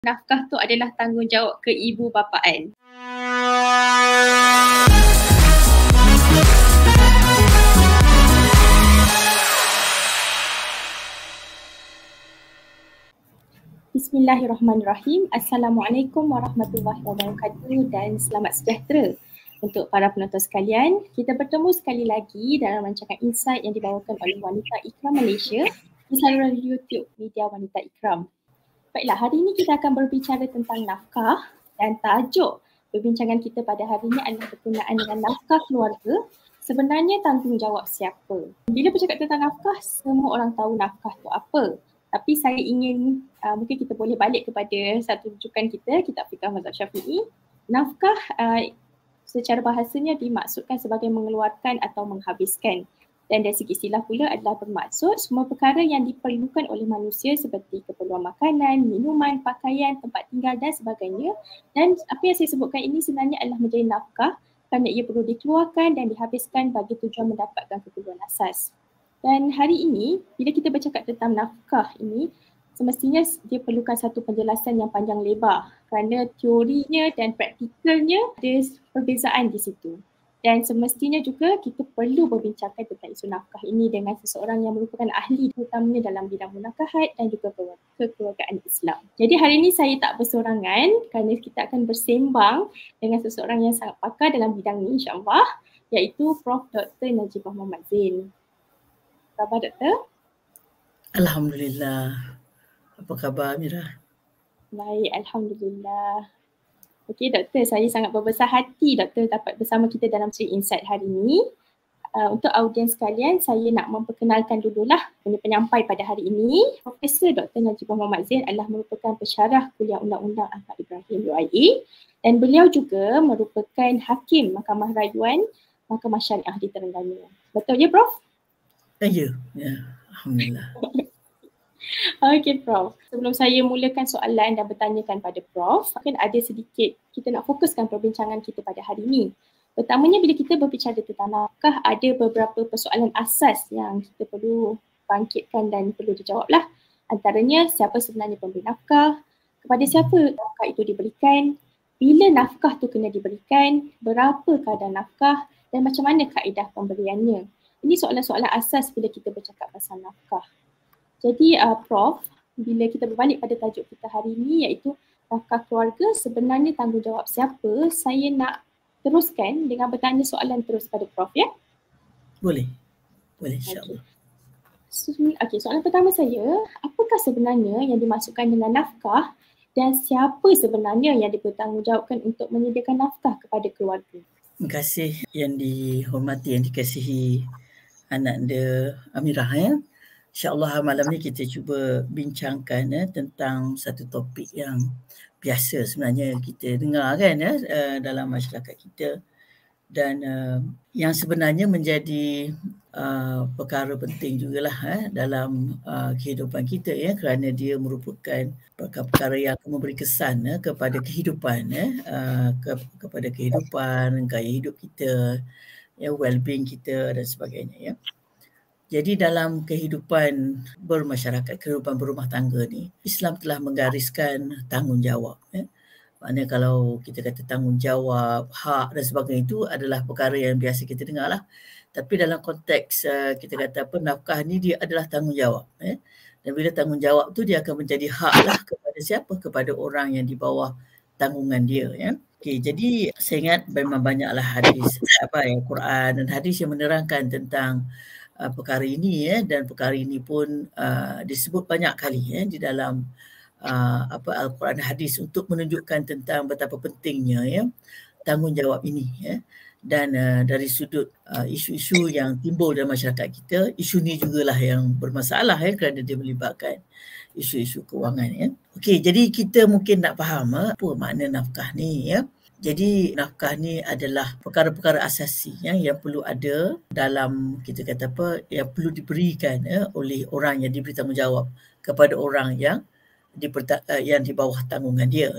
Nafkah tu adalah tanggungjawab keibubapaan. Bismillahirrahmanirrahim. Assalamualaikum warahmatullahi wabarakatuh dan selamat sejahtera untuk para penonton sekalian. Kita bertemu sekali lagi dalam rancangan Insight yang dibawakan oleh Wanita Ikram Malaysia di saluran YouTube Media Wanita Ikram. Baiklah, hari ini kita akan berbicara tentang nafkah dan tajuk perbincangan kita pada hari ini adalah berkenaan dengan nafkah keluarga. Sebenarnya tanggungjawab siapa? Bila bercakap tentang nafkah, semua orang tahu nafkah tu apa. Tapi saya ingin, mungkin kita boleh balik kepada satu rujukan kita, Kitab Fiqh Mazhab Syafi'i. Nafkah secara bahasanya dimaksudkan sebagai mengeluarkan atau menghabiskan. Dan dari segi istilah pula adalah bermaksud semua perkara yang diperlukan oleh manusia seperti keperluan makanan, minuman, pakaian, tempat tinggal dan sebagainya. Dan apa yang saya sebutkan ini sebenarnya adalah menjadi nafkah kerana ia perlu dikeluarkan dan dihabiskan bagi tujuan mendapatkan keperluan asas. Dan hari ini, bila kita bercakap tentang nafkah ini, semestinya dia perlukan satu penjelasan yang panjang lebar kerana teorinya dan praktikalnya ada perbezaan di situ. Dan semestinya juga kita perlu berbincangkan tentang isu nafkah ini dengan seseorang yang merupakan ahli terutamanya dalam bidang munakahat dan juga kekeluargaan Islam. Jadi hari ini saya tak bersorangan kerana kita akan bersembang dengan seseorang yang sangat pakar dalam bidang ini insyaAllah, iaitu Prof. Dr. Najibah Muhammad Zain. Apa khabar Doktor? Alhamdulillah. Apa khabar Mira? Baik, Alhamdulillah. Okey Doktor, saya sangat berbesar hati Doktor dapat bersama kita dalam Sri Insight hari ini. Untuk audiens sekalian, saya nak memperkenalkan dululah penyampai pada hari ini. Profesor Dr. Najibah Muhammad Zain adalah merupakan pensyarah kuliah Undang-Undang Ahmad Ibrahim UIA dan beliau juga merupakan Hakim Mahkamah Rayuan Mahkamah Syariah di Terengganu. Betul ya Prof? Ya, Alhamdulillah. Okey Prof, sebelum saya mulakan soalan dan bertanyakan pada Prof, mungkin ada sedikit kita nak fokuskan perbincangan kita pada hari ini. Pertamanya bila kita berbicara tentang nafkah, ada beberapa persoalan asas yang kita perlu bangkitkan dan perlu dijawablah. Antaranya siapa sebenarnya pemberi nafkah, kepada siapa nafkah itu diberikan, bila nafkah tu kena diberikan, berapa kadar nafkah dan macam mana kaedah pemberiannya. Ini soalan-soalan asas bila kita bercakap pasal nafkah. Jadi Prof, bila kita berbalik pada tajuk kita hari ini iaitu nafkah keluarga, sebenarnya tanggungjawab siapa? Saya nak teruskan dengan bertanya soalan terus pada Prof ya? Boleh insyaAllah. Okey, soalan pertama saya, apakah sebenarnya yang dimaksudkan dengan nafkah dan siapa sebenarnya yang dipertanggungjawabkan untuk menyediakan nafkah kepada keluarga? Terima kasih yang dihormati, yang dikasihi anak dia Amirah ya. InsyaAllah malam ni kita cuba bincangkan tentang satu topik yang biasa sebenarnya kita dengar kan dalam masyarakat kita dan yang sebenarnya menjadi perkara penting jugalah dalam kehidupan kita ya, kerana dia merupakan perkara yang memberi kesan kepada kehidupan kepada kehidupan, gaya hidup kita, well-being kita dan sebagainya ya. Jadi dalam kehidupan bermasyarakat, kehidupan berumah tangga ni, Islam telah menggariskan tanggungjawab. Maknanya kalau kita kata tanggungjawab, hak dan sebagainya itu adalah perkara yang biasa kita dengar lah. Tapi dalam konteks kita kata nafkah ni dia adalah tanggungjawab. Dan bila tanggungjawab tu dia akan menjadi hak lah kepada siapa? Kepada orang yang di bawah tanggungan dia. Okey, jadi saya ingat memang banyaklah hadis, Quran dan hadis yang menerangkan tentang perkara ini dan perkara ini pun disebut banyak kali di dalam Al-Quran dan hadis untuk menunjukkan tentang betapa pentingnya tanggungjawab ini dan dari sudut isu-isu yang timbul dalam masyarakat kita, isu ni jugalah yang bermasalah kerana dia melibatkan isu-isu kewangan Okey, jadi kita mungkin nak faham apa makna nafkah ni Jadi nafkah ni adalah perkara-perkara asasi yang perlu ada dalam kita kata yang perlu diberikan oleh orang yang diberi tanggungjawab kepada orang yang di bawah tanggungan dia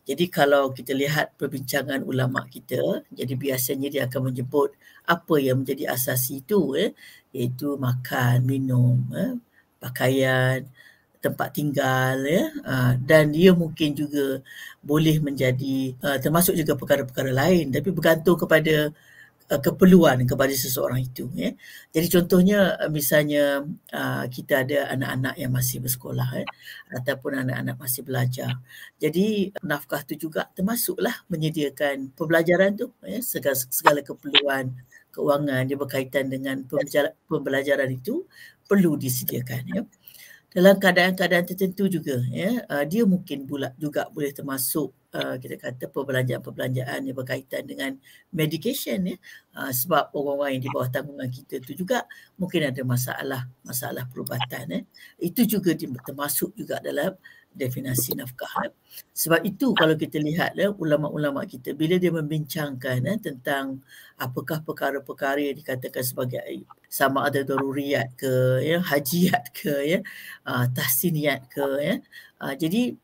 Jadi kalau kita lihat perbincangan ulama kita, jadi biasanya dia akan menyebut apa yang menjadi asasi itu iaitu makan, minum, pakaian, tempat tinggal ya, dan dia mungkin juga boleh menjadi termasuk juga perkara-perkara lain, tapi bergantung kepada keperluan kepada seseorang itu ya. Jadi contohnya misalnya kita ada anak-anak yang masih bersekolah ataupun anak-anak masih belajar. Jadi nafkah tu juga termasuklah menyediakan pembelajaran tu ya, segala keperluan keuangan dia berkaitan dengan pembelajaran itu perlu disediakan ya. Dalam keadaan-keadaan tertentu juga ya, dia mungkin pula juga boleh termasuk kita kata perbelanjaan-perbelanjaan yang berkaitan dengan medication ya, sebab orang-orang yang di bawah tanggungan kita tu juga mungkin ada masalah perubatan ya. Itu juga termasuk juga dalam definisi nafkah ya. Sebab itu kalau kita lihat ulama-ulama kita bila dia membincangkan tentang apakah perkara-perkara yang dikatakan sebagai sama ada daruriyat ke ya, hajiat ke ya, tahsiniyat ke ya. Jadi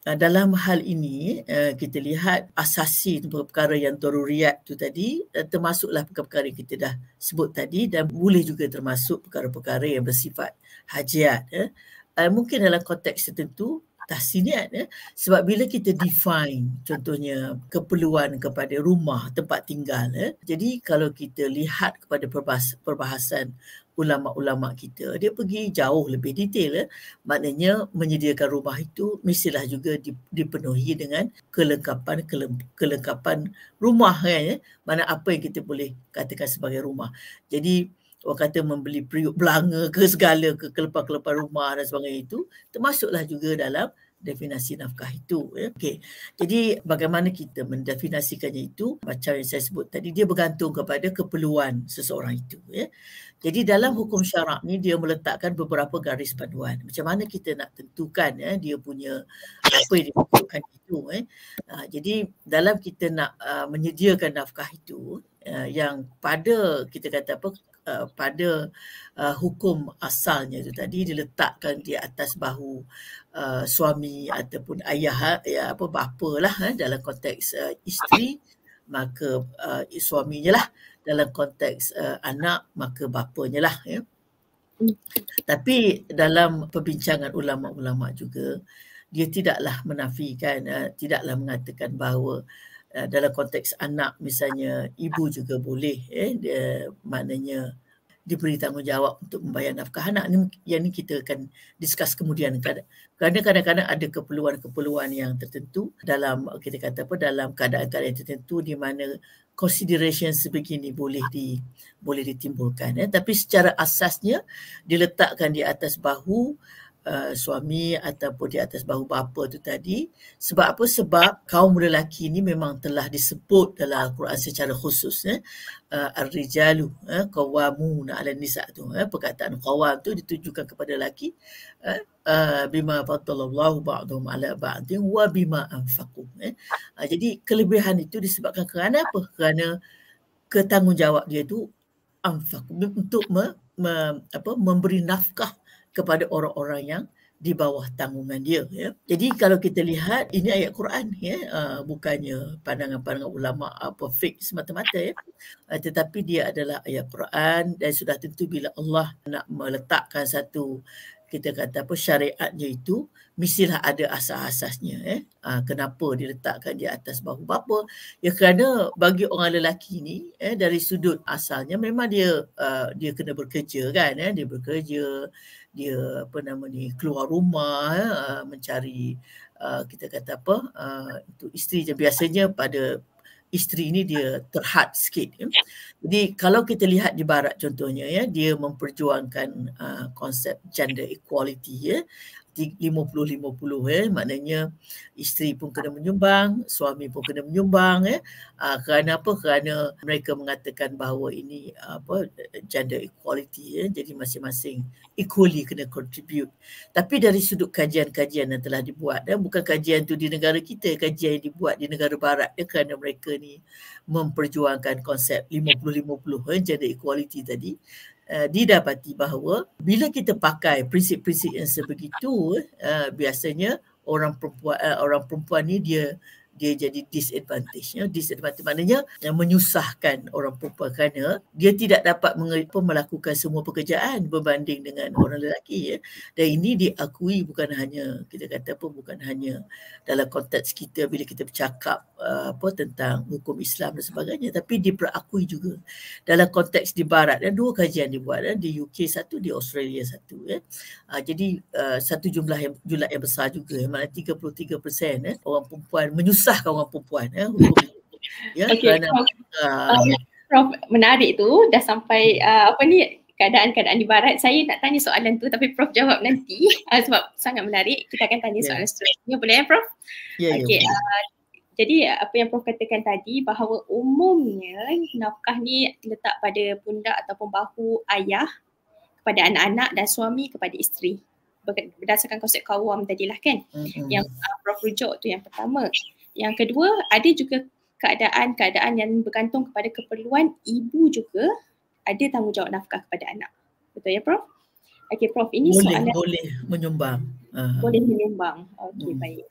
dalam hal ini kita lihat asasi perkara yang daruriyat tu tadi termasuklah perkara-perkara yang kita dah sebut tadi, dan boleh juga termasuk perkara-perkara yang bersifat hajiat ya. Mungkin dalam konteks tertentu tahsiniyat ya. Sebab bila kita define contohnya keperluan kepada rumah, tempat tinggal ya. Jadi kalau kita lihat kepada perbahasan ulama-ulama kita, dia pergi jauh lebih detail ya. Maknanya menyediakan rumah itu mestilah juga dipenuhi dengan kelengkapan rumah kan ya. Mana apa yang kita boleh katakan sebagai rumah. Jadi orang kata membeli periuk belanga ke segala ke kelepar-kelepar rumah dan sebagainya itu termasuklah juga dalam definisi nafkah itu ya. Okey. Jadi bagaimana kita mendefinisikannya itu macam yang saya sebut tadi, dia bergantung kepada keperluan seseorang itu ya. Jadi dalam hukum syarak ni dia meletakkan beberapa garis panduan. Macam mana kita nak tentukan ya dia punya apa yang dimaksudkan itu jadi dalam kita nak menyediakan nafkah itu yang pada kita kata apa pada hukum asalnya itu tadi diletakkan di atas bahu suami ataupun ayah ya apa bapa lah dalam konteks isteri, maka suaminya lah, dalam konteks anak maka bapanya lah ya. Tapi dalam perbincangan ulama-ulama juga dia tidaklah menafikan, tidaklah mengatakan bahawa dalam konteks anak misalnya ibu juga boleh dia maknanya diberi tanggungjawab untuk membayar nafkah anak ni. Yang ni kita akan discuss kemudian. Kerana kadang-kadang ada keperluan-keperluan yang tertentu dalam kita kata apa dalam keadaan-keadaan tertentu di mana consideration sebegini boleh ditimbulkan tapi secara asasnya diletakkan di atas bahu suami ataupun di atas bahu bapa tu tadi. Sebab apa? Sebab kaum lelaki ni memang telah disebut dalam Al-Quran secara khusus ar-rijalu qawwamuna 'ala nisa tu perkataan qawwam tu ditujukan kepada lelaki bima faddalallahu ba'dhum 'ala ba'din wa bima anfaqu jadi kelebihan itu disebabkan kerana apa? Kerana ketanggungjawab dia tu anfaq untuk memberi nafkah kepada orang-orang yang di bawah tanggungan dia ya. Jadi kalau kita lihat ini ayat Quran ya, bukannya pandangan-pandangan ulama fake semata-mata ya. Tetapi dia adalah ayat Quran dan sudah tentu bila Allah nak meletakkan satu kita kata apa syariatnya itu mestilah ada asas-asasnya kenapa diletakkan di atas bahu bapa ya, kerana bagi orang lelaki ni dari sudut asalnya memang dia kena bekerja kan dia bekerja, dia apa nama ni keluar rumah mencari kita kata apa untuk isteri je. Biasanya pada isteri ni dia terhad sikit ya. Jadi kalau kita lihat di barat contohnya ya, dia memperjuangkan konsep gender equality ya, 50-50 maknanya isteri pun kena menyumbang, suami pun kena menyumbang kerana apa? Kerana mereka mengatakan bahawa ini gender equality jadi masing-masing equally kena contribute. Tapi dari sudut kajian-kajian yang telah dibuat bukan kajian tu di negara kita, kajian yang dibuat di negara barat kerana mereka ni memperjuangkan konsep 50-50 gender equality tadi, didapati bahawa bila kita pakai prinsip-prinsip yang sebegitu biasanya orang perempuan ni dia dia jadi disadvantage. Disadvantage maknanya menyusahkan orang perempuan kerana dia tidak dapat melakukan semua pekerjaan berbanding dengan orang lelaki. Dan ini diakui bukan hanya, kita kata apa, bukan hanya dalam konteks kita bila kita bercakap tentang hukum Islam dan sebagainya, tapi diperakui juga dalam konteks di barat. Dan 2 kajian dibuat, di UK satu, di Australia satu. Jadi satu jumlah yang besar juga, mana 33% orang perempuan menyusahkan orang perempuan kerana Prof, menarik tu, dah sampai keadaan-keadaan di barat. Saya nak tanya soalan tu tapi Prof jawab nanti sebab sangat menarik. Kita akan tanya soalan seterusnya, boleh Prof? Jadi apa yang Prof katakan tadi, bahawa umumnya nafkah ni letak pada pundak ataupun bahu ayah kepada anak-anak dan suami kepada isteri, berdasarkan konsep Qawwam tadilah kan. Yang Prof rujuk tu yang pertama. Yang kedua, ada juga keadaan-keadaan yang bergantung kepada keperluan ibu juga ada tanggungjawab nafkah kepada anak. Betul ya Prof? Okey Prof, ini soalan boleh menyumbang. Boleh menyumbang. Okey, baik.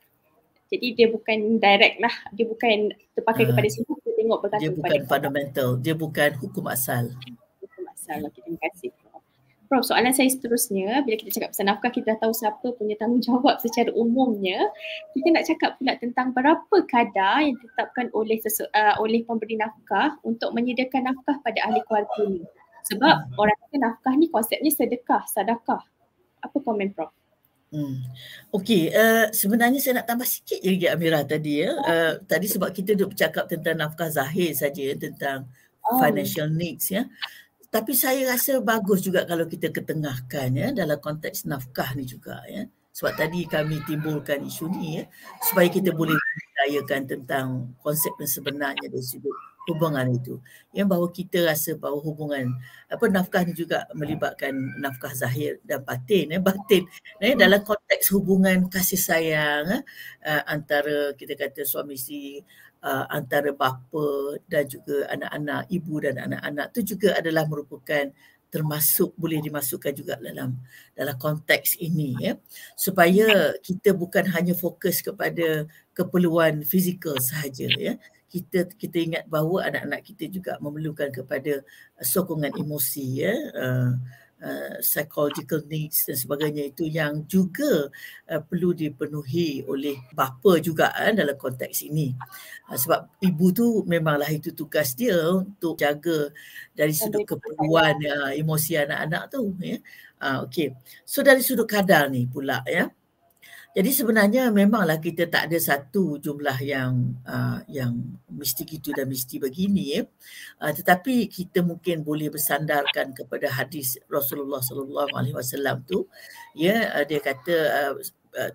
Jadi dia bukan direct lah, dia bukan terpakai kepada semua, kita tengok bergantung dia bukan fundamental, dia bukan hukum asal. Hukum asal. Okey, terima kasih Prof. Prof, soalan saya seterusnya, bila kita cakap pasal nafkah, kita dah tahu siapa punya tanggungjawab secara umumnya. Kita nak cakap pula tentang berapa kadar yang ditetapkan oleh pemberi nafkah untuk menyediakan nafkah pada ahli keluarga ni. Sebab orang kata nafkah ni konsepnya sedekah, sedekah. Apa komen Prof? Okey, sebenarnya saya nak tambah sikit lagi Amirah tadi tadi sebab kita duk bercakap tentang nafkah zahir saja, tentang financial needs Tapi saya rasa bagus juga kalau kita ketengahkan dalam konteks nafkah ni juga Sebab tadi kami timbulkan isu ni supaya kita boleh berdayakan tentang konsep yang sebenarnya dari sudut hubungan itu. Yang bahawa kita rasa bahawa hubungan nafkah ni juga melibatkan nafkah zahir dan batin. Batin dalam konteks hubungan kasih sayang antara kita kata suami isteri, antara bapa dan juga anak-anak, ibu dan anak-anak tu juga adalah merupakan termasuk, boleh dimasukkan juga dalam konteks ini supaya kita bukan hanya fokus kepada keperluan fizikal sahaja kita ingat bahawa anak-anak kita juga memerlukan kepada sokongan emosi psychological needs dan sebagainya, itu yang juga perlu dipenuhi oleh bapa juga dalam konteks ini. Sebab ibu tu memanglah itu tugas dia untuk jaga dari sudut keperluan emosi anak-anak tu okey. So dari sudut kadar ni pula jadi sebenarnya memanglah kita tak ada satu jumlah yang mesti gitu dan mesti begini tetapi kita mungkin boleh bersandarkan kepada hadis Rasulullah SAW tu dia kata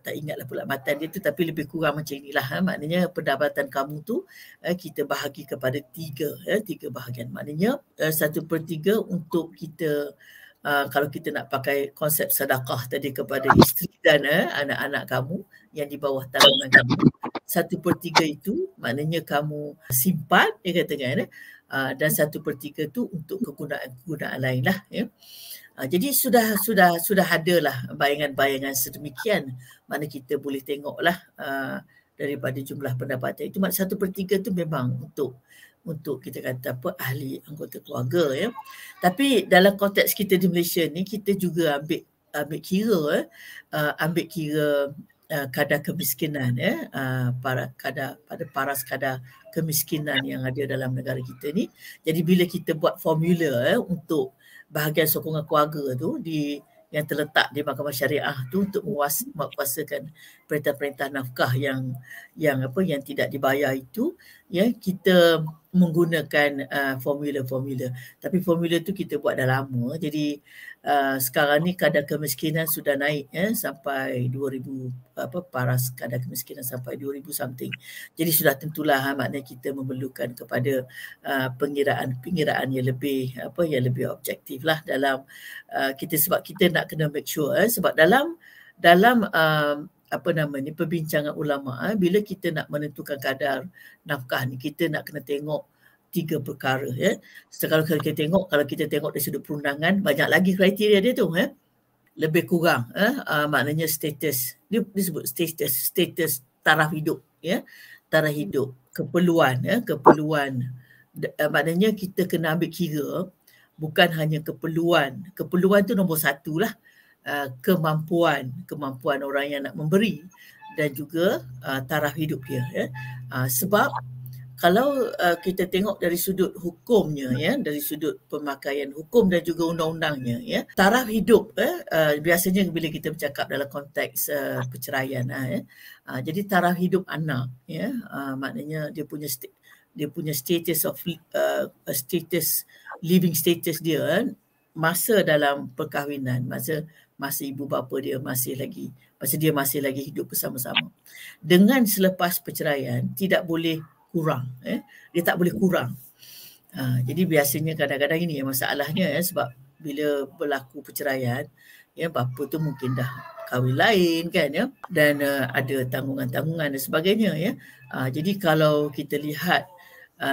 tak ingatlah pula matan dia tu, tapi lebih kurang macam inilah maknanya pendapatan kamu tu kita bahagi kepada tiga bahagian, maknanya 1/3 untuk kita kalau kita nak pakai konsep sedekah tadi kepada isteri dan anak-anak kamu yang di bawah tanggungan kamu, 1/3 itu maknanya kamu simpan katakan dan 1/3 tu untuk kegunaan lain lah jadi sudah adalah bayangan-bayangan sedemikian mana kita boleh tengoklah daripada jumlah pendapatan itu, maknanya 1/3 tu memang untuk kita kata ahli anggota keluarga Tapi dalam konteks kita di Malaysia ni, kita juga ambil kira kadar kemiskinan pada paras kadar kemiskinan yang ada dalam negara kita ni. Jadi bila kita buat formula untuk bahagian sokongan keluarga tu yang terletak di Mahkamah Syariah tu untuk menguasakan perintah-perintah nafkah yang tidak dibayar itu kita menggunakan formula-formula, tapi formula tu kita buat dah lama. Jadi sekarang ni kadar kemiskinan sudah naik sampai 2000 paras kadar kemiskinan sampai 2000 something. Jadi sudah tentulah maknanya kita memerlukan kepada pengiraan yang lebih objektif lah dalam kita, sebab kita nak kena make sure sebab dalam perbincangan ulama bila kita nak menentukan kadar nafkah ni, kita nak kena tengok 3 perkara So, kalau kita tengok dari sudut perundangan, banyak lagi kriteria dia tu lebih kurang maknanya status dia disebut status taraf hidup taraf hidup, keperluan, keperluan. Maknanya kita kena ambil kira bukan hanya keperluan. Keperluan tu nombor satu lah. Kemampuan orang yang nak memberi dan juga taraf hidup dia. Sebab kalau kita tengok dari sudut hukumnya, dari sudut pemakaian hukum dan juga undang-undangnya, taraf hidup biasanya bila kita bercakap dalam konteks perceraian, jadi taraf hidup anak, maknanya dia punya status of living status dia masa dalam perkahwinan, masa ibu bapa dia masa dia masih lagi hidup bersama-sama. Dengan selepas perceraian tidak boleh kurang, dia tak boleh kurang. Jadi biasanya kadang-kadang ini masalahnya, sebab bila berlaku perceraian, bapa tu mungkin dah kahwin lain kan, dan ada tanggungan-tanggungan dan sebagainya, jadi kalau kita lihat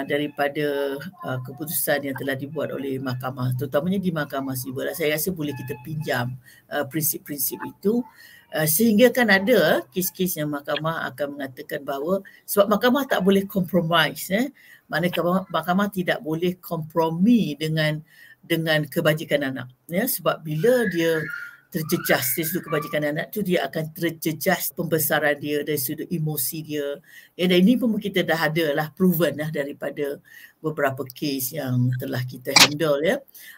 daripada keputusan yang telah dibuat oleh mahkamah, terutamanya di mahkamah sivil, saya rasa boleh kita pinjam prinsip-prinsip itu, sehingga kan ada kes-kes yang mahkamah akan mengatakan bahawa sebab mahkamah tak boleh compromise, maknanya mahkamah tidak boleh kompromi dengan kebajikan anak, sebab bila dia terjejas dari sudut kebajikan anak tu, dia akan terjejas pembesaran dia dari sudut emosi dia. Dan ini pun kita dah ada lah proven lah daripada beberapa kes yang telah kita handle,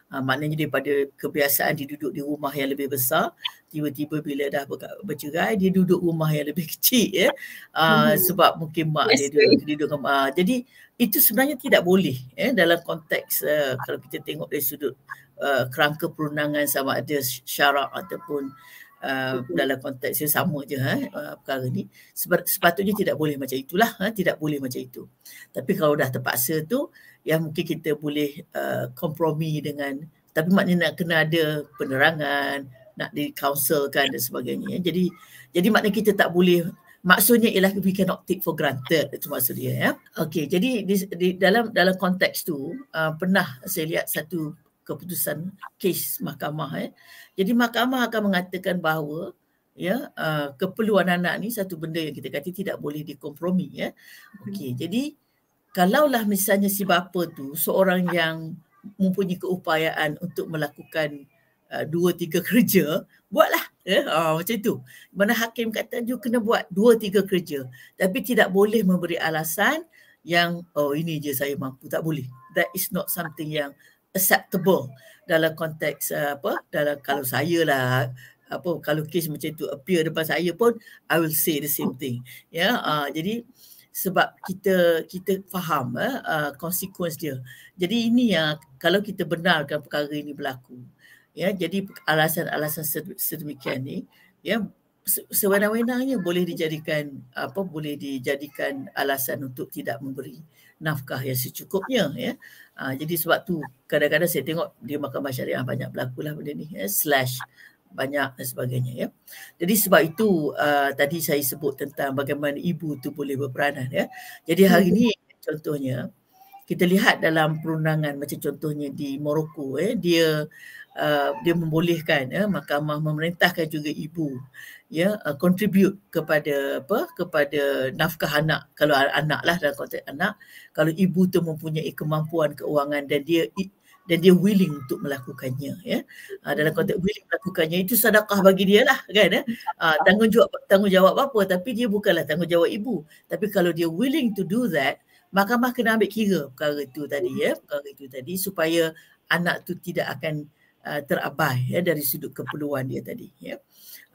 maknanya daripada kebiasaan dia duduk di rumah yang lebih besar, tiba-tiba bila dah bercerai dia duduk rumah yang lebih kecil, sebab mungkin mak dia duduk dengan jadi itu sebenarnya tidak boleh, dalam konteks kalau kita tengok dari sudut kerangka perundangan sama ada syarak ataupun dalam konteks yang sama je perkara ni. Sepatutnya tidak boleh macam itulah, tidak boleh macam itu. Tapi kalau dah terpaksa tu, mungkin kita boleh kompromi dengan, tapi maknanya nak kena ada penerangan, nak di-counselkan dan sebagainya. Jadi maknanya kita tak boleh, maksudnya ialah we cannot take for granted, itu maksud dia. Okey, jadi di dalam konteks tu pernah saya lihat satu keputusan kes mahkamah. Jadi mahkamah akan mengatakan bahawa keperluan anak ni satu benda yang kita kata tidak boleh dikompromi. Okey, jadi kalaulah misalnya si bapa tu seorang yang mempunyai keupayaan untuk melakukan 2-3 kerja, buatlah. Macam tu. Mana hakim kata you kena buat 2-3 kerja, tapi tidak boleh memberi alasan yang ini je saya mampu. Tak boleh. That is not something yang acceptable dalam konteks kalau saya lah, kalau kes macam tu appear depan saya pun I will say the same thing. Jadi sebab kita faham konsekuens dia. Jadi ini yang kalau kita benarkan perkara ini berlaku, jadi alasan-alasan sedemikian ni, sewenang-wenangnya boleh dijadikan alasan untuk tidak memberi nafkah yang secukupnya. Jadi sebab tu kadang-kadang saya tengok di mahkamah syariah banyak berlakulah benda ni, slash banyak dan sebagainya. Jadi sebab itu tadi saya sebut tentang bagaimana ibu tu boleh berperanan. Jadi hari ni contohnya kita lihat dalam perundangan macam contohnya di Morocco, dia membolehkan mahkamah memerintahkan juga ibu contribute kepada nafkah anak, kalau anak lah dalam konteks anak, kalau ibu tu mempunyai kemampuan keuangan dan dia willing untuk melakukannya. Dalam konteks willing melakukannya itu sedekah bagi dia lah kan. Tanggungjawab apa, tapi dia bukanlah tanggungjawab ibu. Tapi kalau dia willing to do that, mahkamah kena ambil kira perkara itu tadi, supaya anak tu tidak akan terabai dari sudut keperluan dia tadi.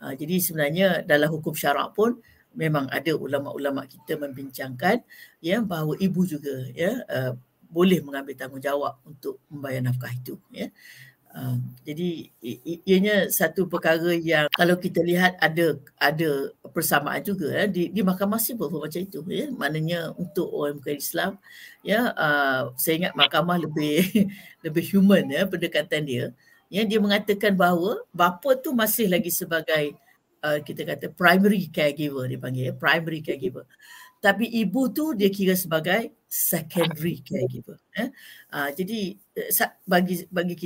Jadi sebenarnya dalam hukum syarak pun memang ada ulama-ulama kita membincangkan bahawa ibu juga boleh mengambil tanggungjawab untuk membayar nafkah itu. Jadi ianya satu perkara yang kalau kita lihat ada persamaan juga di mahkamah sivil pun macam itu. Maknanya untuk orang bukan Islam, saya ingat mahkamah lebih human pendekatan dia. Dia mengatakan bahawa bapa tu masih lagi sebagai kita kata primary caregiver, dia panggil primary caregiver. Tapi ibu tu dia kira sebagai secondary caregiver. Jadi bagi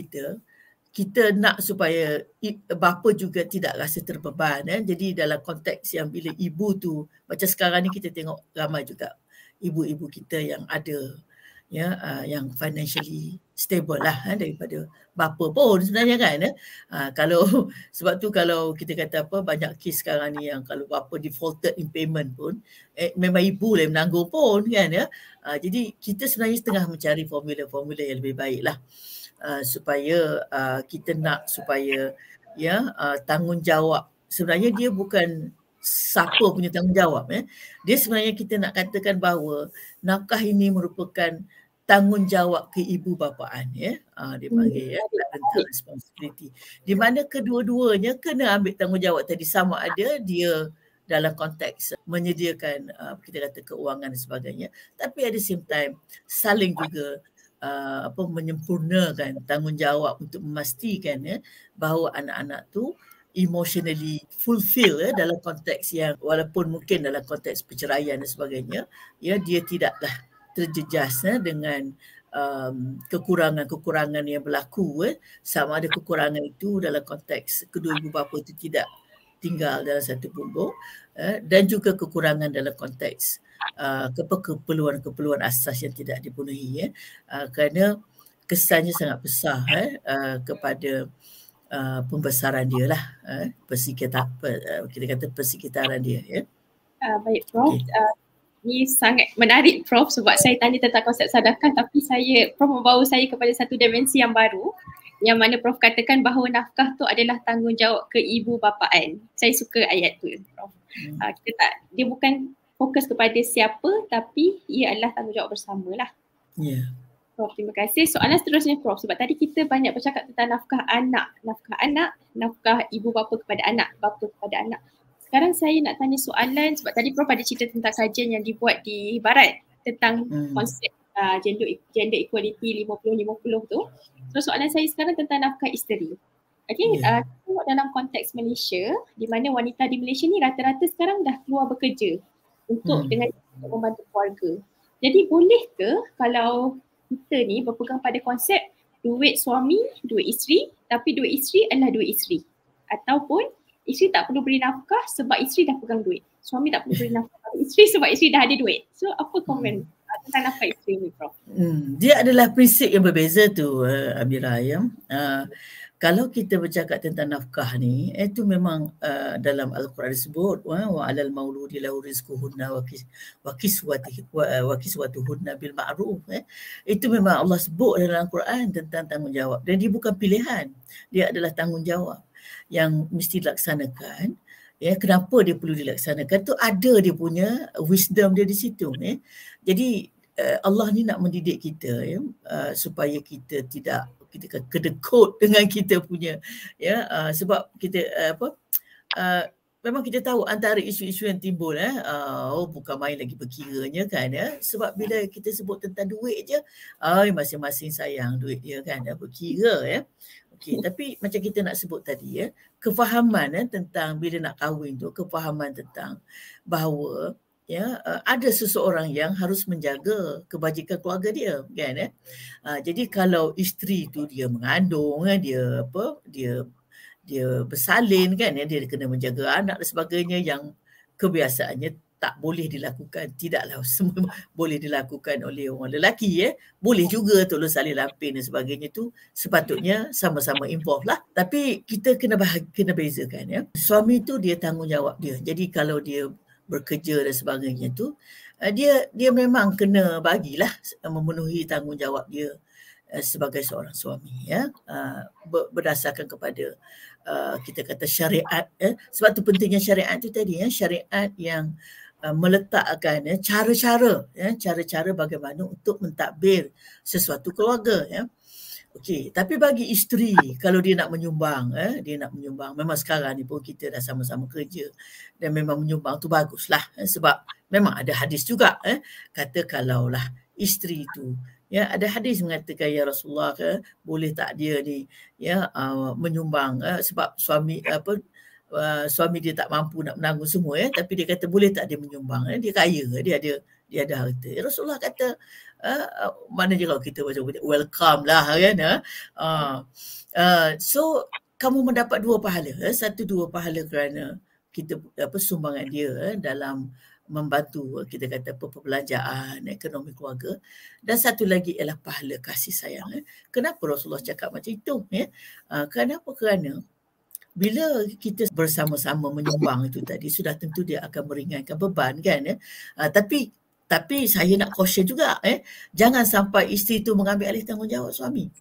kita nak supaya bapa juga tidak rasa terbeban. Jadi dalam konteks yang bila ibu tu, macam sekarang ni kita tengok ramai juga ibu-ibu kita yang ada yang financially stable lah daripada bapa pun sebenarnya kan. Kalau sebab tu kalau kita kata apa, banyak kes sekarang ni yang kalau bapa defaulted in payment pun memang ibu lah yang menanggung pun kan ya. Jadi kita sebenarnya tengah mencari formula-formula yang lebih baik lah supaya kita nak supaya tanggungjawab sebenarnya dia bukan siapa punya tanggungjawab dia sebenarnya kita nak katakan bahawa nafkah ini merupakan tanggungjawab keibubapaan dia panggil parental responsibility, di mana kedua-duanya kena ambil tanggungjawab tadi, sama ada dia dalam konteks menyediakan kita kata keuangan dan sebagainya, tapi at the same time saling juga menyempurnakan tanggungjawab untuk memastikan bahawa anak-anak tu emotionally fulfill dalam konteks yang walaupun mungkin dalam konteks perceraian dan sebagainya dia tidaklah terjejas dengan kekurangan-kekurangan yang berlaku sama ada kekurangan itu dalam konteks kedua ibu bapa itu tidak tinggal dalam satu bumbung dan juga kekurangan dalam konteks keperluan-keperluan asas yang tidak dipenuhi kerana kesannya sangat besar kepada pembesaran dia lah, kita kata persekitaran dia Baik Prof, ni sangat menarik Prof, sebab saya tanya tentang konsep sadakah tapi Prof membawa saya kepada satu dimensi yang baru yang mana Prof katakan bahawa nafkah tu adalah tanggungjawab keibubapaan. Saya suka ayat tu Prof. Dia bukan fokus kepada siapa tapi ia adalah tanggungjawab bersama lah. Prof, terima kasih. Soalan seterusnya Prof, sebab tadi kita banyak bercakap tentang nafkah anak, nafkah ibu bapa kepada anak, bapa kepada anak. Sekarang saya nak tanya soalan sebab tadi Prof ada cerita tentang kajian yang dibuat di Barat tentang konsep gender equality 50-50 tu. So soalan saya sekarang tentang nafkah isteri. Tengok dalam konteks Malaysia, di mana wanita di Malaysia ni rata-rata sekarang dah keluar bekerja untuk membantu keluarga. Jadi boleh ke kalau kita ni berpegang pada konsep duit suami, duit isteri, tapi duit isteri adalah duit isteri, ataupun isteri tak perlu beri nafkah sebab isteri dah pegang duit, suami tak perlu beri nafkah isteri sebab isteri dah ada duit. So apa komen tentang nafkah isteri ni Prof? Dia adalah prinsip yang berbeza tu Amira ya. Kalau kita bercakap tentang nafkah ni, itu memang dalam Al-Quran disebut wa 'alal mauludi lahu rizquhunna wa kiswatuhunna bil ma'ruf. Itu memang Allah sebut dalam Al-Quran tentang tanggungjawab, dan dia bukan pilihan, dia adalah tanggungjawab yang mesti dilaksanakan. Kenapa dia perlu dilaksanakan tu ada dia punya wisdom dia di situ. Jadi Allah ni nak mendidik kita supaya kita tidak kedekut dengan kita punya sebab kita memang kita tahu antara isu-isu yang timbul bukan main lagi berkiranya kan sebab bila kita sebut tentang duit je masing-masing sayang duit dia kan berkira Okey, tapi macam kita nak sebut tadi kefahaman tentang bila nak kahwin tu, kefahaman tentang bahawa ada seseorang yang harus menjaga kebajikan keluarga dia kan jadi kalau isteri tu dia mengandung dia bersalin kan dia kena menjaga anak dan sebagainya yang kebiasaannya tak boleh dilakukan, tidaklah semua boleh dilakukan oleh orang lelaki boleh juga tolong salin lampin dan sebagainya tu sepatutnya sama-sama involve lah, tapi kita kena bezakan suami tu dia tanggungjawab dia, jadi kalau dia bekerja dan sebagainya tu dia memang kena bagilah memenuhi tanggungjawab dia sebagai seorang suami berdasarkan kepada kita kata syariat sebab tu pentingnya syariat tu tadi syariat yang meletakkan cara-cara bagaimana untuk mentadbir sesuatu keluarga Okey, tapi bagi isteri kalau dia nak menyumbang memang sekarang ni pun kita dah sama-sama kerja dan memang menyumbang tu baguslah sebab memang ada hadis juga kata kalaulah isteri tu ada hadis mengatakan ya Rasulullah boleh tak dia ni menyumbang sebab suami dia tak mampu nak menanggung semua tapi dia kata boleh tak dia menyumbang dia kaya dia ada harta. Rasulullah kata mana je kalau kita macam welcome lah kan so kamu mendapat dua pahala, dua pahala kerana kita sumbangan dia dalam membantu kita kata perbelanjaan, ekonomi keluarga, dan satu lagi ialah pahala kasih sayang. Kenapa Rasulullah cakap macam itu? Kenapa? Kerana bila kita bersama-sama menyumbang itu tadi, sudah tentu dia akan meringankan beban kan. Tapi saya nak caution juga, jangan sampai isteri tu mengambil alih tanggungjawab suami.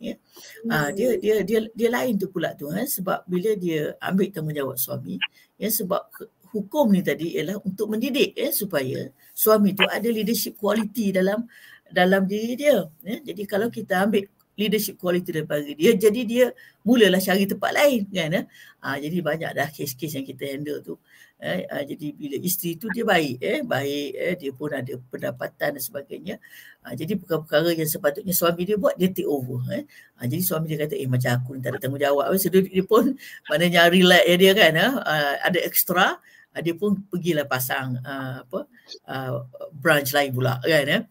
Dia lain tu pula tu, sebab bila dia ambil tanggungjawab suami, sebab hukum ni tadi ialah untuk mendidik supaya suami tu ada leadership quality dalam diri dia. Jadi kalau kita ambil leadership quality daripada dia, jadi dia mulalah cari tempat lain kan. Jadi banyak dah kes-kes yang kita handle tu. Jadi bila isteri tu dia baik, dia pun ada pendapatan dan sebagainya. Jadi perkara-perkara yang sepatutnya suami dia buat, dia take over. Jadi suami dia kata, macam aku ni tak ada tanggungjawab. So dia pun maknanya relax dia kan, ada extra, dia pun pergilah pasang branch lain pula kan.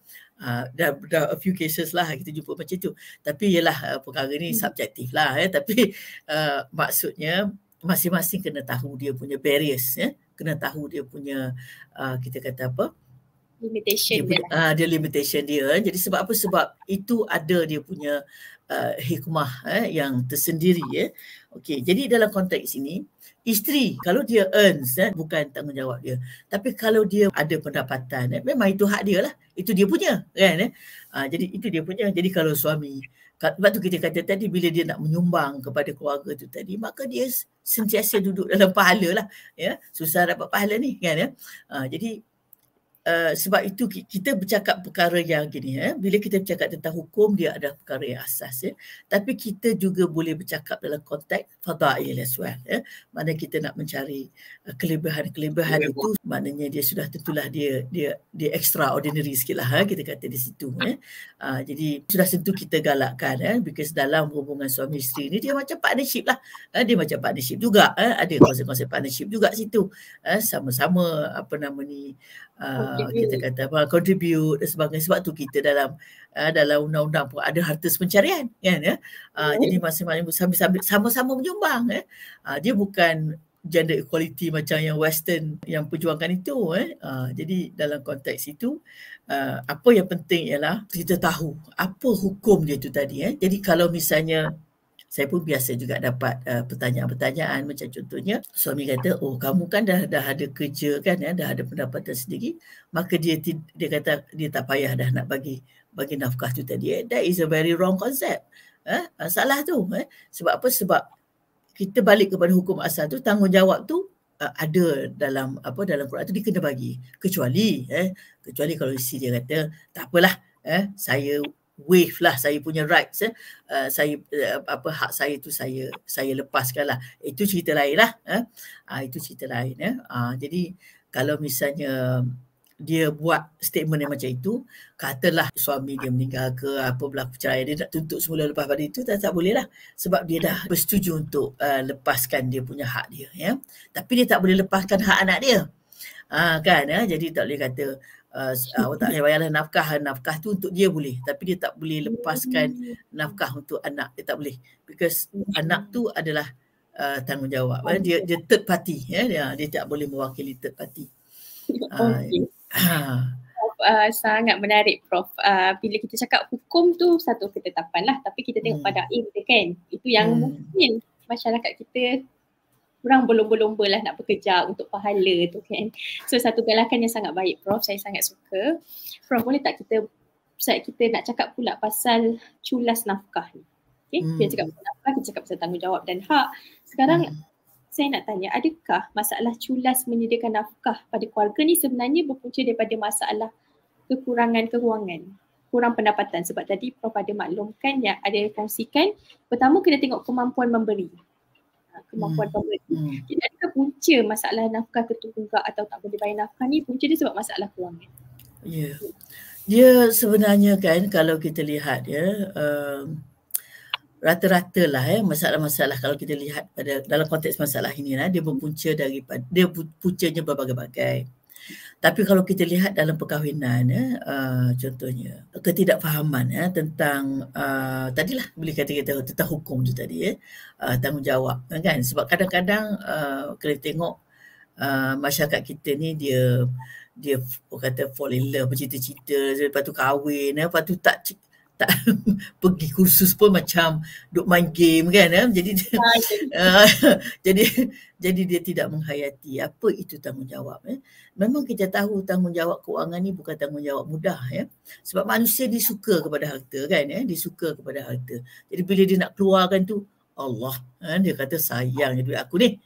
Dah a few cases lah kita jumpa macam tu. Tapi yalah, perkara ni subjektif lah. Tapi maksudnya masing-masing kena tahu dia punya barriers, kena tahu dia punya kita kata apa, limitation dia limitation dia. Jadi sebab apa? Sebab itu ada dia punya hikmah yang tersendiri. Okey, jadi dalam konteks ini, isteri kalau dia earns, bukan tanggungjawab dia. Tapi kalau dia ada pendapatan, memang itu hak dia lah. Itu dia punya kan. Jadi itu dia punya. Jadi kalau suami, sebab tu kita kata tadi, bila dia nak menyumbang kepada keluarga tu tadi, maka dia sentiasa duduk dalam pahala lah. Susah dapat pahala ni kan. Jadi sebab itu kita bercakap perkara yang gini, bila kita bercakap tentang hukum, dia ada perkara yang asas, tapi kita juga boleh bercakap dalam konteks fadail as well. Mana kita nak mencari kelebihan-kelebihan itu, maknanya dia sudah tentulah dia extraordinary sikit lah, kita kata di situ. Jadi sudah tentu kita galakkan, because dalam hubungan suami isteri ni dia macam partnership lah. Dia macam partnership juga, ada konsep-konsep partnership juga situ. Sama-sama kita kata contribute dan sebagainya. Sebab tu kita dalam undang-undang pun ada harta pencarian kan. Jadi masing-masing sama-sama menyumbang. Dia bukan gender equality macam yang western yang perjuangkan itu. Jadi dalam konteks itu, apa yang penting ialah kita tahu apa hukum dia tu tadi. Jadi kalau misalnya saya pun biasa juga dapat pertanyaan-pertanyaan, macam contohnya suami kata, kamu kan dah ada kerja kan, dah ada pendapatan sendiri, maka dia kata dia tak payah dah nak bagi nafkah tu tadi. That is a very wrong concept. Salah tu. Sebab apa? Sebab kita balik kepada hukum asal tu, tanggungjawab tu ada dalam Quran tu dia kena bagi. Kecuali kalau isteri dia kata, tak apalah, saya waive lah saya punya rights, hak saya tu saya lepaskan lah. Itu cerita lain lah. Itu cerita lain. Jadi kalau misalnya dia buat statement yang macam itu, katalah suami dia meninggal ke apa, berlaku perceraian, dia nak tuntut semula lepas pada itu, tak boleh lah. Sebab dia dah bersetuju untuk lepaskan dia punya hak dia. Tapi dia tak boleh lepaskan hak anak dia. Kan. Jadi tak boleh kata awak tak payahlah nafkah tu untuk dia boleh, tapi dia tak boleh lepaskan nafkah untuk anak, dia tak boleh, because anak tu adalah tanggungjawab. Dia third party, dia tak boleh mewakili third party. Sangat menarik Prof. Bila kita cakap hukum tu satu ketetapan lah, tapi kita tengok pada aim dia kan, itu yang mungkin masyarakat kita orang berlomba-lomba lah nak bekerja untuk pahala tu kan. So satu galakan yang sangat baik Prof, saya sangat suka. Prof, boleh tak kita nak cakap pula pasal culas nafkah ni. Okay? Kita cakap pasal nafkah, kita cakap pasal tanggungjawab dan hak. Sekarang saya nak tanya, adakah masalah culas menyediakan nafkah pada keluarga ni sebenarnya berpunca daripada masalah kekurangan kewangan, kurang pendapatan? Sebab tadi Prof ada maklumkan yang ada kongsikan, pertama kena tengok kemampuan memberi. Kemampuan pemberi. Jadi adakah punca masalah nafkah tertunggak atau tak boleh bayar nafkah ni punca dia sebab masalah kewangan? Ya. Dia sebenarnya kan kalau kita lihat rata-rata lah masalah-masalah kalau kita lihat pada dalam konteks masalah ini dia berpunca daripada puncanya berbagai-bagai. Tapi kalau kita lihat dalam perkahwinan, contohnya ketidakfahaman tentang tadilah boleh kata kita tentang hukum tu tadi, tanggungjawab kan. Sebab kadang-kadang kita tengok masyarakat kita ni dia dia kata fall in love, bercinta-cinta, lepas tu kahwin, lepas tu tak pergi kursus pun macam duk main game kan, jadi jadi jadi dia tidak menghayati apa itu tanggungjawab. Memang kita tahu tanggungjawab kewangan ni bukan tanggungjawab mudah, sebab manusia disuka kepada harta kan, disuka kepada harta. Jadi bila dia nak keluarkan tu, Allah, dia kata sayang duit aku ni,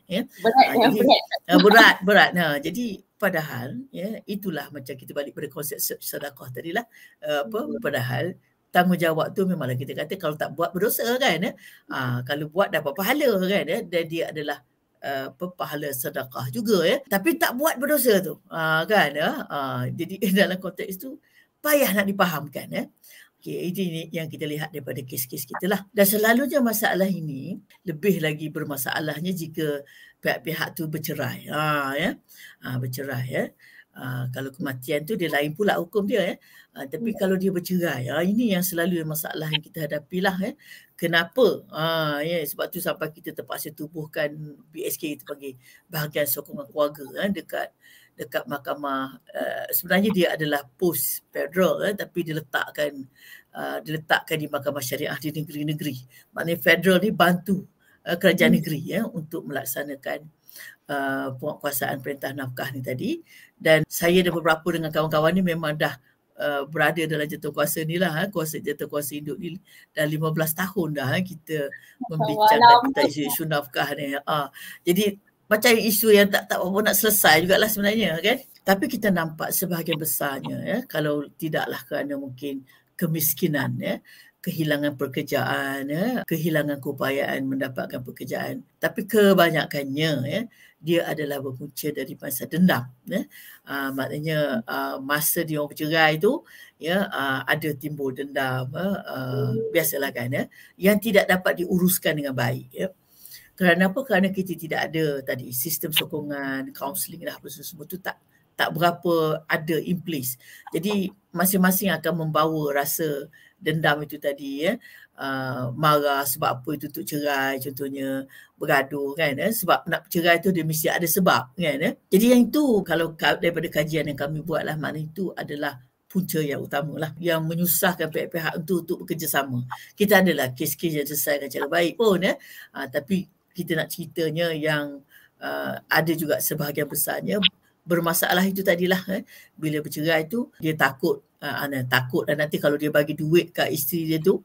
berat. Jadi padahal itulah macam kita balik pada konsep sedekah tadilah, padahal tanggungjawab tu memanglah kita kata kalau tak buat berdosa kan, kalau buat dapat pahala kan, dan dia adalah pahala sedekah juga tapi tak buat berdosa tu kan, jadi dalam konteks tu payah nak dipahamkan. Okay, ini yang kita lihat daripada kes-kes kita lah. Dan selalunya masalah ini lebih lagi bermasalahnya jika pihak-pihak tu bercerai. Bercerai. Kalau kematian tu dia lain pula hukum dia. Tapi kalau dia bercerai, ini yang selalu masalah yang kita hadapi lah. Kenapa? Sebab tu sampai kita terpaksa tubuhkan BSK, kita panggil bahagian sokongan keluarga dekat mahkamah. Sebenarnya dia adalah post federal tapi diletakkan di mahkamah syariah di negeri-negeri. Maknanya federal ni bantu kerajaan negeri untuk melaksanakan penguatkuasaan perintah nafkah ni tadi. Dan saya dan beberapa dengan kawan-kawan ni memang dah berada dalam jawatankuasa ni lah, jawatankuasa induk ni dah 15 tahun dah kita membincangkan tentang isu nafkah ni. Jadi macam isu yang tak apa nak selesai jugalah sebenarnya kan. Tapi kita nampak sebahagian besarnya kalau tidaklah kerana mungkin kemiskinan, kehilangan pekerjaan, kehilangan keupayaan mendapatkan pekerjaan. Tapi kebanyakannya dia adalah berpunca dari masa dendam. Maknanya masa dia orang bercerai tu ada timbul dendam, biasalah kan, yang tidak dapat diuruskan dengan baik. Kerana apa? Kerana kita tidak ada tadi sistem sokongan, kaunseling dah apa semua tu tak berapa ada in place. Jadi masing-masing akan membawa rasa dendam itu tadi, marah sebab apa itu untuk cerai contohnya, bergaduh kan, sebab nak bercerai tu dia mesti ada sebab kan. Jadi yang itu kalau daripada kajian yang kami buat lah, maknanya itu adalah punca yang utama lah yang menyusahkan pihak-pihak untuk bekerjasama. Kita adalah kes-kes yang selesaikan cara baik pun tapi kita nak ceritanya yang ada juga sebahagian besarnya bermasalah itu tadilah, bila bercerai tu dia takut dan nanti kalau dia bagi duit kat isteri dia tu,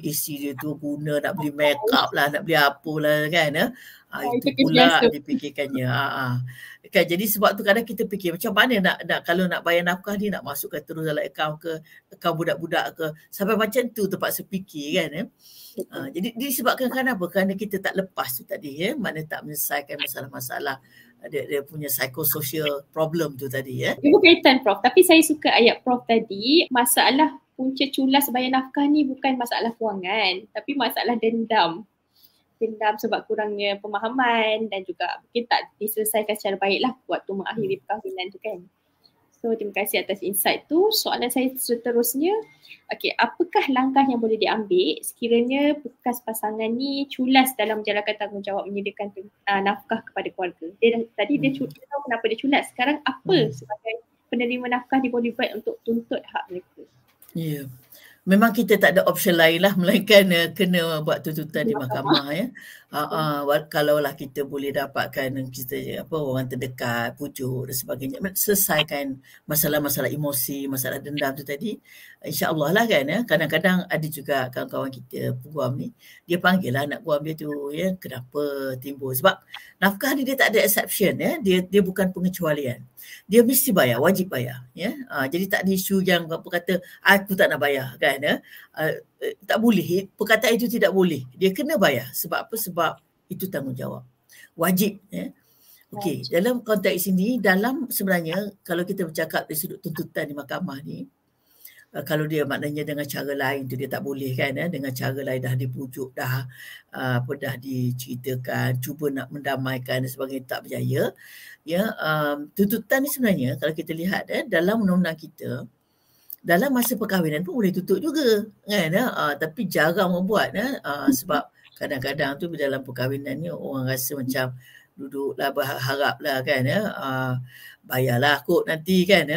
isteri dia tu guna nak beli make up lah, nak beli apalah kan, itu pula dipikirkannya. Kan, jadi sebab tu kadang kita fikir macam mana nak kalau nak bayar nafkah ni, nak masukkan terus dalam akaun budak-budak ke, sampai macam tu terpaksa fikir kan. Jadi disebabkan kenapa? Kerana kita tak lepas tu tadi, maknanya tak menyelesaikan masalah-masalah dia punya psychosocial problem tu tadi. Dia berkaitan Prof, tapi saya suka ayat Prof tadi, masalah punca culas bayar nafkah ni bukan masalah kewangan tapi masalah dendam sebab kurangnya pemahaman dan juga mungkin tak diselesaikan secara baiklah waktu mengakhiri perkahwinan tu kan. So terima kasih atas insight tu. Soalan saya seterusnya, apakah langkah yang boleh diambil sekiranya bekas pasangan ni culas dalam menjalankan tanggungjawab menyediakan nafkah kepada keluarga? Dia tahu kenapa dia culas. Sekarang apa sebagai penerima nafkah dia boleh buat untuk tuntut hak mereka? Ya. Memang kita tak ada option lain lah melainkan kena buat tuntutan di mahkamah kalaulah kita boleh dapatkan orang terdekat, pujuk dan sebagainya, selesaikan masalah-masalah emosi, masalah dendam tu tadi, insya-Allah lah kan. Kadang-kadang ada juga kawan-kawan kita peguam ni, dia panggil lah anak guam dia tu, kenapa timbul, sebab nafkah ni dia tak ada exception, dia bukan pengecualian. Dia mesti bayar, wajib bayar. Jadi tak ada isu yang apa kata aku tak nak bayar kan. Tak boleh, perkataan itu tidak boleh. Dia kena bayar. Sebab apa? Sebab itu tanggungjawab. Wajib. Okey, dalam konteks ini, sebenarnya kalau kita bercakap dari sudut tuntutan di mahkamah ni, kalau dia maknanya dengan cara lain tu dia tak boleh kan, dengan cara lain dah dipujuk, dah diceritakan, cuba nak mendamaikan dan sebagainya, tak berjaya. Tuntutan ni sebenarnya kalau kita lihat dalam undang-undang kita, dalam masa perkahwinan pun boleh tuntut juga kan, tapi jarang membuat sebab kadang-kadang tu dalam perkahwinan ni orang rasa macam duduklah berharaplah kan, bayarlah kot nanti kan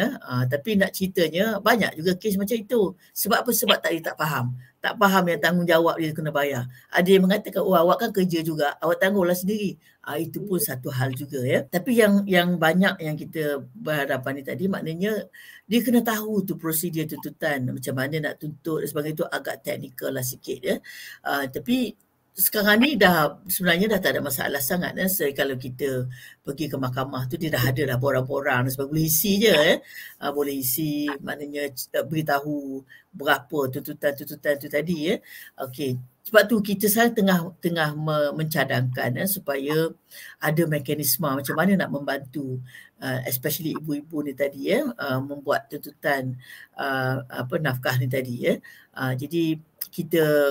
tapi nak ceritanya banyak juga kes macam itu. Sebab apa? Sebab dia tak faham. Tak faham yang tanggungjawab dia kena bayar. Ada yang mengatakan, oh awak kan kerja juga, awak tangguhlah sendiri. Itu pun satu hal juga ya. Tapi yang banyak yang kita berhadapan ni tadi, maknanya dia kena tahu tu prosedur tuntutan, macam mana nak tuntut dan sebagainya, tu agak teknikal lah sikit ya. Tapi sekarang ni sebenarnya dah tak ada masalah sangat kalau kita pergi ke mahkamah tu, dia dah ada dah borang-borang sebab boleh isi je boleh isi, maknanya beritahu berapa tuntutan-tuntutan tu tadi ya. Okey, sebab tu kita sekarang tengah mencadangkan supaya ada mekanisme macam mana nak membantu especially ibu-ibu ni tadi membuat tuntutan nafkah ni tadi ya. Jadi kita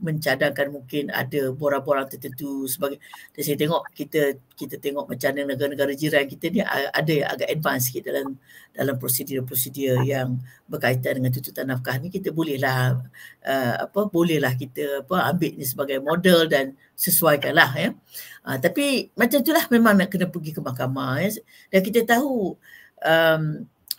mencadangkan mungkin ada borang-borang tertentu sebagai, dan saya tengok kita tengok macam mana negara-negara jiran kita ni ada yang agak advance sikit dalam prosedur-prosedur yang berkaitan dengan tuntutan nafkah ni. Kita bolehlah kita ambil ni sebagai model dan sesuaikanlah ya. Tapi macam itulah, memang nak kena pergi ke mahkamah ya. Dan kita tahu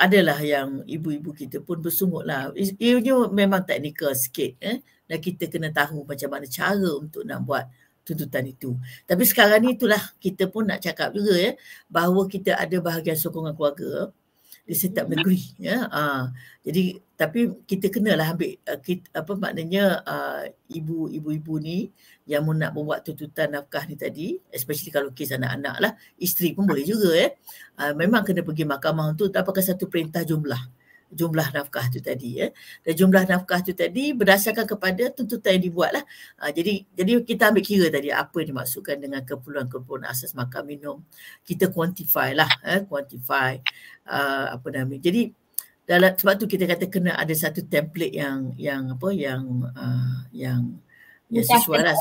adalah yang ibu-ibu kita pun bersungguhlah. Ianya memang teknikal sikit dan kita kena tahu macam mana cara untuk nak buat tuntutan itu. Tapi sekarang ni itulah kita pun nak cakap juga ya, bahawa kita ada bahagian sokongan keluarga di setiap negeri ya. Jadi tapi kita kenalah ambil maknanya ibu-ibu ni yang nak membuat tuntutan nafkah ni tadi, especially kalau kes anak-anak lah, isteri pun boleh juga ya. Memang kena pergi mahkamah untuk dapatkan satu perintah jumlah nafkah tu tadi ya. Dan jumlah nafkah tu tadi berdasarkan kepada tuntutan yang dibuat lah. Jadi kita ambil kira tadi apa yang dimaksudkan dengan keperluan asas makan minum. Kita quantify lah, Jadi sebab tu kita kata kena ada satu template yang sesuai lah,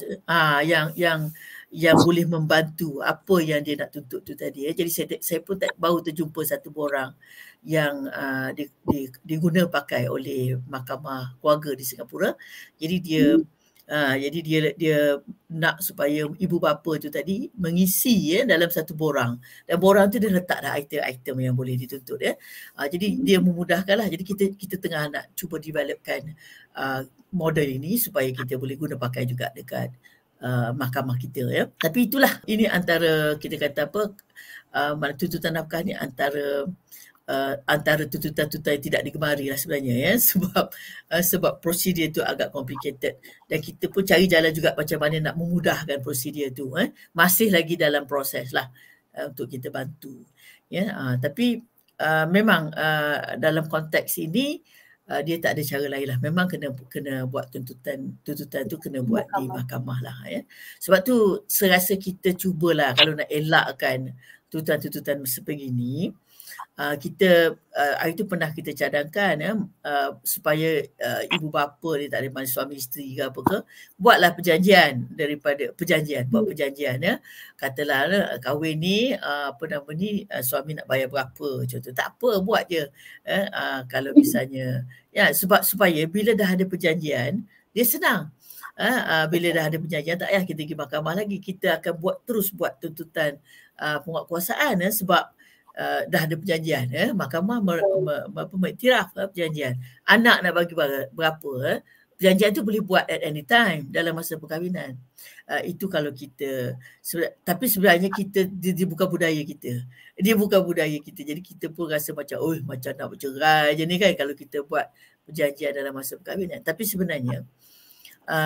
yang boleh membantu apa yang dia nak tuntut tu tadi ya. Jadi saya pun baru terjumpa satu borang yang diguna pakai oleh Mahkamah Keluarga di Singapura. Jadi dia nak supaya ibu bapa tu tadi mengisi dalam satu borang, dan borang tu dia letak dah item-item yang boleh dituntut ya. Jadi dia memudahkanlah. Jadi kita tengah nak cuba developkan model ini supaya kita boleh guna pakai juga dekat mahkamah kita ya. Tapi itulah, ini antara kita kata tuntutan nafkah ni antara tuntutan-tuntutan yang tidak digemari lah sebenarnya ya, sebab prosedur tu agak complicated, dan kita pun cari jalan juga macam mana nak memudahkan prosedur tu masih lagi dalam proses lah untuk kita bantu ya. Tapi memang dalam konteks ini dia tak ada cara lain lah, memang kena buat tuntutan tu kena buat di mahkamah lah ya. Sebab tu saya rasa kita cubalah kalau nak elakkan tuntutan-tuntutan sebegini. Kita hari tu pernah kita cadangkan supaya ibu bapa ni, tak ada mana suami isteri ke apa ke, buatlah buat perjanjian ya. Katalah kahwin ni suami nak bayar berapa contoh, tak apa, buat je kalau misalnya ya, sebab supaya bila dah ada perjanjian dia senang. Bila dah ada perjanjian tak payah kita pergi mahkamah lagi, kita akan terus buat tuntutan penguatkuasaan sebab dah ada perjanjian mahkamah mengiktiraf perjanjian. Anak nak bagi berapa perjanjian tu boleh buat at any time dalam masa perkahwinan. Itu kalau kita tapi sebenarnya dia bukan budaya kita. Jadi kita pun rasa macam nak bercerai je ni kan kalau kita buat perjanjian dalam masa perkahwinan. Tapi sebenarnya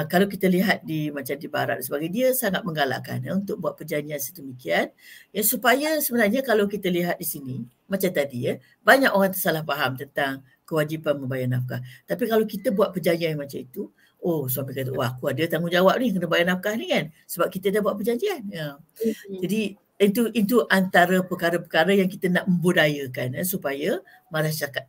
kalau kita lihat macam di barat dan sebagainya, dia sangat menggalakkan untuk buat perjanjian sedemikian ya, supaya sebenarnya kalau kita lihat di sini macam tadi banyak orang tersalah faham tentang kewajipan membayar nafkah. Tapi kalau kita buat perjanjian macam itu, suami kata aku ada tanggungjawab ni kena bayar nafkah ni kan, sebab kita dah buat perjanjian ya. Jadi itu antara perkara-perkara yang kita nak membudayakan supaya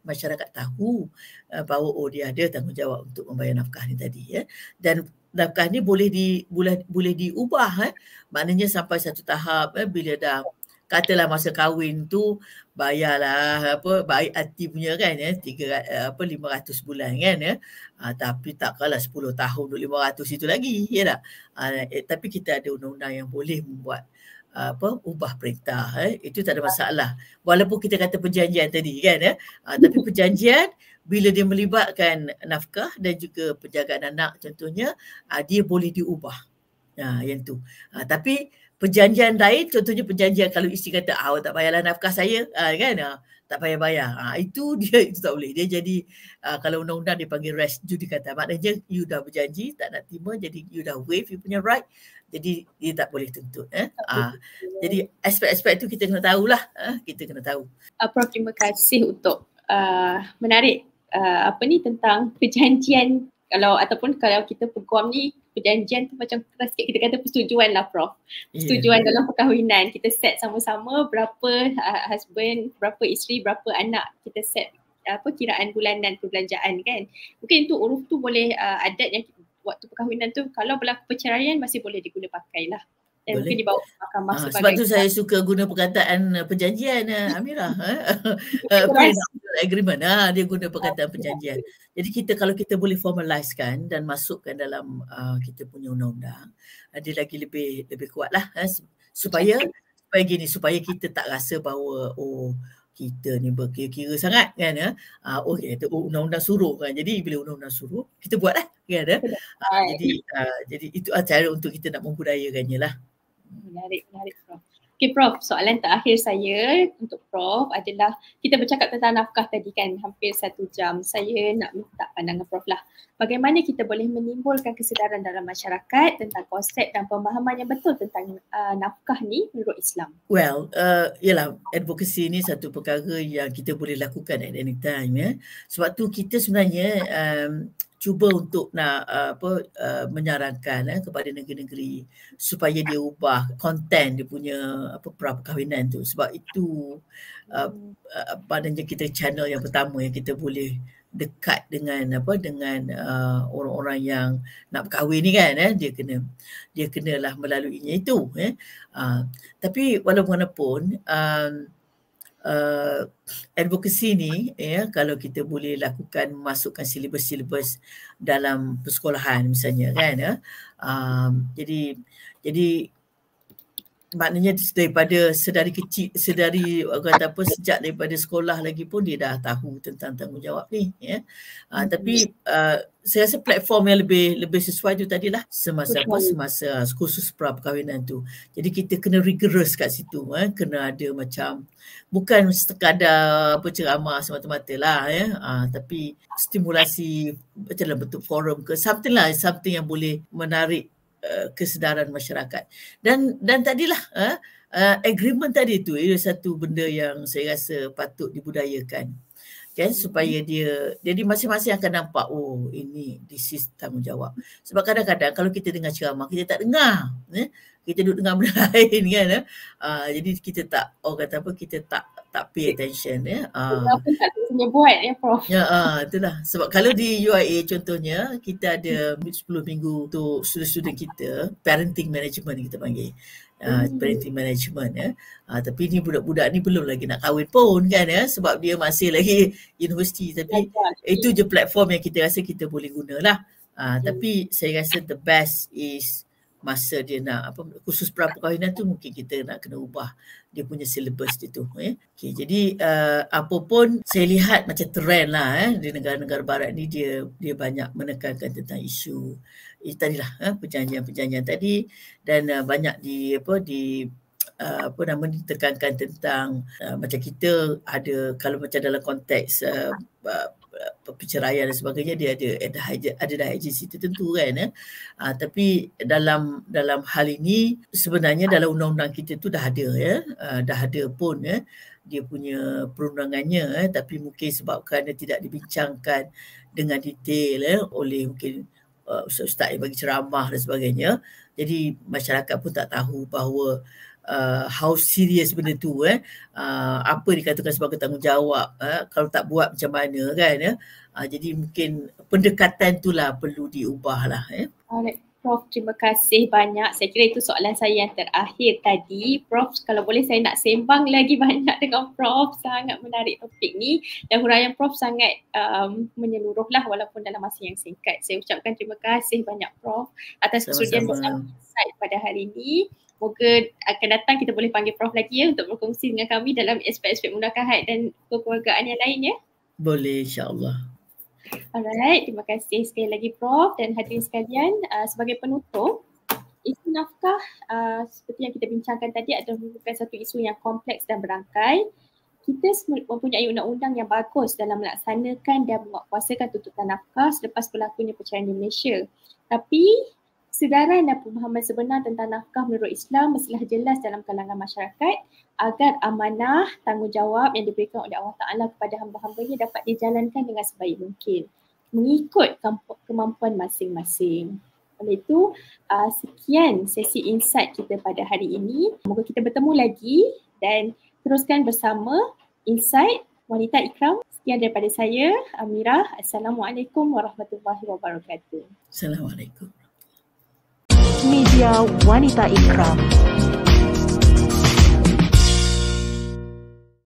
masyarakat tahu bahawa dia ada tanggungjawab untuk membayar nafkah ni tadi ya. Dan nafkah ni boleh diubah maknanya sampai satu tahap bila dah katalah masa kahwin tu bayarlah baik hati punya kan 500 bulan kan ya. Tapi takkanlah 10 tahun 500 itu lagi ya tak. Tapi kita ada undang-undang yang boleh membuat ubah perintah, itu tak ada masalah. Walaupun kita kata perjanjian tadi kan, tapi perjanjian bila dia melibatkan nafkah dan juga penjagaan anak contohnya, dia boleh diubah. Yang tu. Tapi perjanjian lain, contohnya perjanjian kalau isteri kata, awak tak payahlah nafkah saya, kan, tak payah bayar. Itu dia, itu tak boleh. Dia jadi, kalau undang-undang dia panggil res judicata. Maknanya you dah berjanji tak nak terima, jadi you dah waive you punya right. Jadi dia tak boleh tuntut. Jadi aspek-aspek tu kita kena tahulah. Kita kena tahu. Prof, terima kasih untuk menarik tentang perjanjian. Ataupun kalau kita peguam ni, perjanjian tu macam keras sikit, kita kata persetujuan lah Prof. Persetujuan dalam perkahwinan. Kita set sama-sama berapa husband, berapa isteri, berapa anak. Kita set kiraan bulanan perbelanjaan kan. Mungkin tu uruf tu boleh adat yang waktu perkahwinan tu, kalau berlaku perceraian masih boleh diguna pakai lah. Dan mungkin dibawa ke mahkamah sebagai sebab tu saya suka guna perkataan perjanjian, Amirah. Agreement, dia guna perkataan perjanjian. Jadi kalau kita boleh formalisekan dan masukkan dalam kita punya undang-undang, dia lagi lebih kuat lah, supaya kita tak rasa bahawa kita ni berkira-kira sangat kan, undang-undang suruh kan. Jadi bila undang-undang suruh, kita buat lah kan. Jadi itu cara untuk kita nak membudayakannya lah. Menarik Prof. Okay Prof, soalan terakhir saya untuk Prof adalah, kita bercakap tentang nafkah tadi kan hampir 1 jam. Saya nak minta pandangan Prof lah. Bagaimana kita boleh menimbulkan kesedaran dalam masyarakat tentang konsep dan pemahaman yang betul tentang nafkah ni menurut Islam? Well, yalah, advokasi ni satu perkara yang kita boleh lakukan at any time. Sebab tu kita sebenarnya cuba untuk nak menyarankan kepada negeri-negeri supaya dia ubah konten dia punya pra-perkahwinan tu. Sebab itu maknanya kita channel yang pertama yang kita boleh dekat dengan orang-orang yang nak berkahwin ni kan, dia kenalah melaluinya itu. Tapi walaupun advokasi ni kalau kita boleh lakukan, masukkan silibus-silibus dalam persekolahan misalnya kan, jadi maknanya daripada sedari kecil, sejak daripada sekolah lagi pun dia dah tahu tentang tanggungjawab ni. Tapi saya rasa platform yang lebih sesuai tu tadilah semasa kursus pra-perkahwinan tu. Jadi kita kena rigorous kat situ, kena ada macam, bukan sekadar ceramah semata-mata lah, tapi stimulasi dalam bentuk forum ke something yang boleh menarik kesedaran masyarakat. Dan tadilah agreement tadi tu ia satu benda yang saya rasa patut dibudayakan kan, supaya dia, jadi masing-masing akan nampak ini this is tanggungjawab. Sebab kadang-kadang kalau kita dengar ceramah kita tak dengar, kita duduk dengar benda lain kan, jadi kita tak kita tak pay attention Apa tak boleh buat Prof. Itulah. Sebab kalau di UIA contohnya, kita ada 10 minggu untuk student-student kita, parenting management kita panggil. Parenting management tapi ni budak-budak ni belum lagi nak kahwin pun kan, sebab dia masih lagi universiti. Tapi itu je platform yang kita rasa kita boleh gunalah. Tapi saya rasa the best is masa dia nak khusus pra-perkahwinan tu, mungkin kita nak kena ubah dia punya syllabus dia tu. Okay, jadi apa pun saya lihat macam trend lah di negara-negara barat ni, dia banyak menekankan tentang isu tadilah perjanjian tadi, dan banyak ditekankan tentang macam kita ada, kalau macam dalam konteks perceraian dan sebagainya, dia ada agensi tertentu kan, tapi dalam hal ini sebenarnya dalam undang-undang kita tu dah ada pun dia punya perundangannya, tapi mungkin sebabkan dia tidak dibincangkan dengan detail oleh mungkin ustaz yang bagi ceramah dan sebagainya, jadi masyarakat pun tak tahu bahawa how serious benda tu, apa dikatakan sebagai tanggungjawab, kalau tak buat macam mana kan, jadi mungkin pendekatan itulah perlu diubah lah. Alright Prof, terima kasih banyak. Saya kira itu soalan saya yang terakhir tadi. Prof, kalau boleh saya nak sembang lagi banyak dengan Prof. Sangat menarik topik ni, dan huraian Prof sangat menyeluruh lah walaupun dalam masa yang singkat. Saya ucapkan terima kasih banyak Prof atas kesudian bersama insight pada hari ini. Moga akan datang kita boleh panggil Prof lagi ya untuk berkongsi dengan kami dalam aspek-aspek munakahat dan kekeluargaan yang lain ya. Boleh, insyaAllah. Alright, terima kasih sekali lagi Prof dan hadirin sekalian. Sebagai penutup, isu nafkah seperti yang kita bincangkan tadi adalah merupakan satu isu yang kompleks dan berangkai. Kita mempunyai undang-undang yang bagus dalam melaksanakan dan menguatkuasakan tuntutan nafkah selepas berlakunya perceraian di Malaysia. Tapi sedaran dan pemahaman sebenar tentang nafkah menurut Islam mestilah jelas dalam kalangan masyarakat agar amanah, tanggungjawab yang diberikan oleh Allah Ta'ala kepada hamba-hambanya dapat dijalankan dengan sebaik mungkin mengikut kemampuan masing-masing. Oleh itu, sekian sesi insight kita pada hari ini. Semoga kita bertemu lagi dan teruskan bersama Insight Wanita Ikram. Sekian daripada saya, Amirah. Assalamualaikum warahmatullahi wabarakatuh. Assalamualaikum. Media Wanita Ikram.